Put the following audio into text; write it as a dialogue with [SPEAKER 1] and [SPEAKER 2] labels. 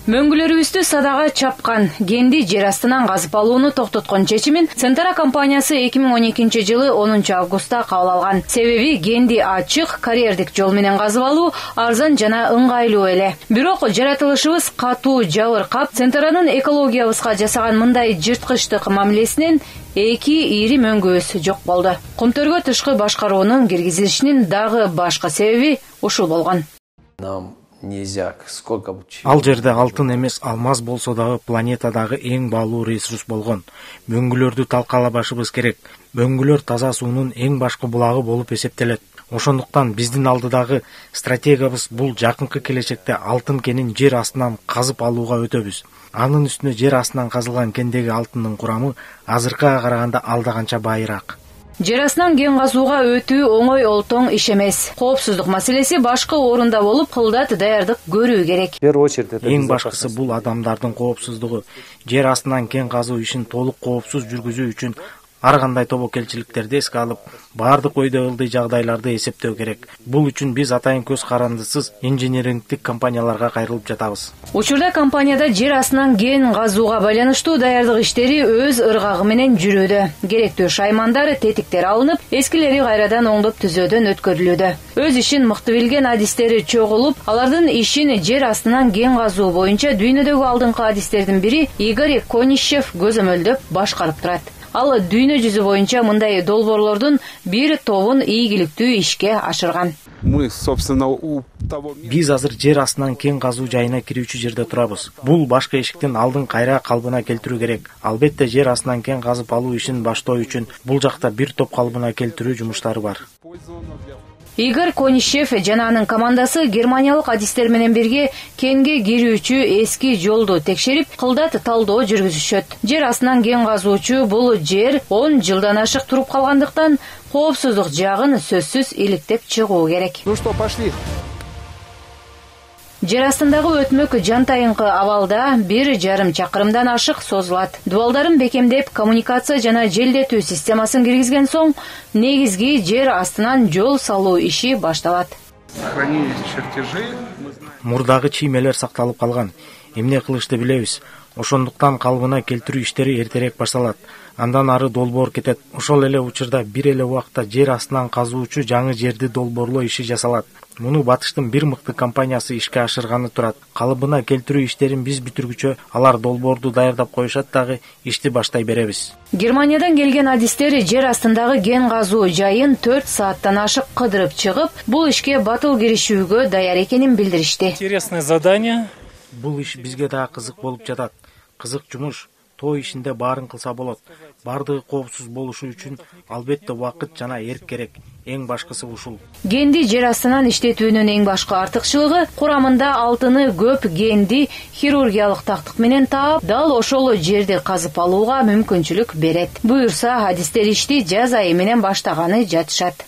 [SPEAKER 1] Мөңгүлөрүбүздү садага чапкан кенди жер астынан казып алууну токтоткон чечимин Центара компаниясы 2012 жылы 10 августта кабыл алган. Себеби кенди ачык, карьердик жол менен казып алуу арзан жана ыңгайлуу эле. Бирок жаратылышыбыз катуу жабыркап, Центаранын экологиябызга жасаган мындай жырткычтык мамилесинен эки ири мөңгүбүз жок болду. Кумтөргө тышкы башкаруунун киргизилишинин дагы башка себеби ушул болгон.
[SPEAKER 2] Ал жерде алтын эмес, алмаз болсо дагы планетадагы эң баалуу ресурс болгон. Мөңгүлөрдү талкалабашыбыз керек. Мөңгүлөр таза суунун эң башкы булагы болуп эсептелет. Ошондуктан биздин алдыдагы стратегиябыз бул жакынкы келечекте алтын кенин жер астынан казып алууга өтөбүз. Анын үстүнө жер астынан казылган кендеги алтындын курамы азыркыга караганда алда канча байыраак.
[SPEAKER 1] Жер астынан кен казууга өтүү оңой олтоң иш эмес. Коопсуздук маселеси башкы орунда болуп, кылдат даярдык көрүү керек.
[SPEAKER 2] Эң башкысы бул адамдардын коопсуздугу. Жер астынан кен казуу ишин толук коопсуз жүргүзүү үчүн ар кандай тобокелчиликтерди эске алып, баардык өйдө ылдый жагдайларды эсептөө керек. Бул үчүн биз атайын көз карандысыз инженерингдик компанияларга кайрылып жатабыз.
[SPEAKER 1] Учурда компанияда жер астынан кен казууга байланыштуу даярдык иштери өз ыргагы менен жүрүүдө. Керектүү шаймандар, тетиктер алынып, эскилери кайрадан оңдоп түзөөдөн өткөрүлүүдө. Өз ишин мыкты билген адистери чогулуп, алардын ишин жер астынан кен казуу боюнча дүйнөдөгү алдыңкы адистердин бири Игорь Конищев көзөмөлдөп башкарып турат. Ал дүйнө жүзү боюнча мындай долбоорлордун бир тобун ийгиликтүү ишке ашырган.
[SPEAKER 2] Биз азыр жер астынан кен казуу жайына кирүүчү жерде турабыз. Бул башка эшиктин алдын кайра калыбына келтирүү керек. Албетте жер астынан кен казып алуу ишин баштоо үчүн бул жакта бир топ калыбына келтирүү жумуштары бар.
[SPEAKER 1] Игорь Конищев жана анын командасы германиялык адистер менен бирге кенге кирүүчү эски жолду текшерип, кылдат талдоо жүргүзүшөт. Жер астынан кен казуучу бул жер 10 жылдан ашык туруп калгандыктан коопсуздук жагын сөзсүз иликтеп чыгуу керек. Жер астындагы өтмөк жантайыңкы абалда 1,5 чакырымдан ашык созулат. Дубалдарын бекемдеп, коммуникация жана желдетүү системасын киргизген соң, негизги жер астынан жол салуу иши башталат.
[SPEAKER 2] Мурдагы чиймелер сакталып калган. Эмне кылышты билебиз. Ошондуктан калыбына келтирүү иштери эртерээк башталат. Андан ары долбоор кетет. Ошол эле учурда бир эле убакта жер астынан казуучу жаңы жерди долбоорлоо иши жасалат. Муну Батыштын бир мыкты компаниясы ишке ашырганы турат. Калыбына келтирүү иштерин биз бүтүргүчө, алар долбоорду даярдап коюшат дагы, ишти баштай беребиз.
[SPEAKER 1] Германиядан келген адистер жер астындагы кен казуу жайын 4 сааттан ашык кыдырып чыгып, бул ишке батыл киришүүгө даяр экенин билдиришти.
[SPEAKER 3] Интересное задание.
[SPEAKER 2] Бул иш бизге да кызык болуп жатат. Кызык жумуш. Той ишинде баарын кылса болот. Бардыгы коопсуз болушу үчүн албетте убакыт жана эрк керек. Эң башкысы ушул.
[SPEAKER 1] Кенди жер астынан иштетүүнүн эң башкы артыкчылыгы курамында алтыны көп кенди хирургиялык тактык менен таап, дал ошол жерди казып алууга мүмкүнчүлүк берет. Буюрса, адистер ишти жаз айы менен баштаганы жатышат.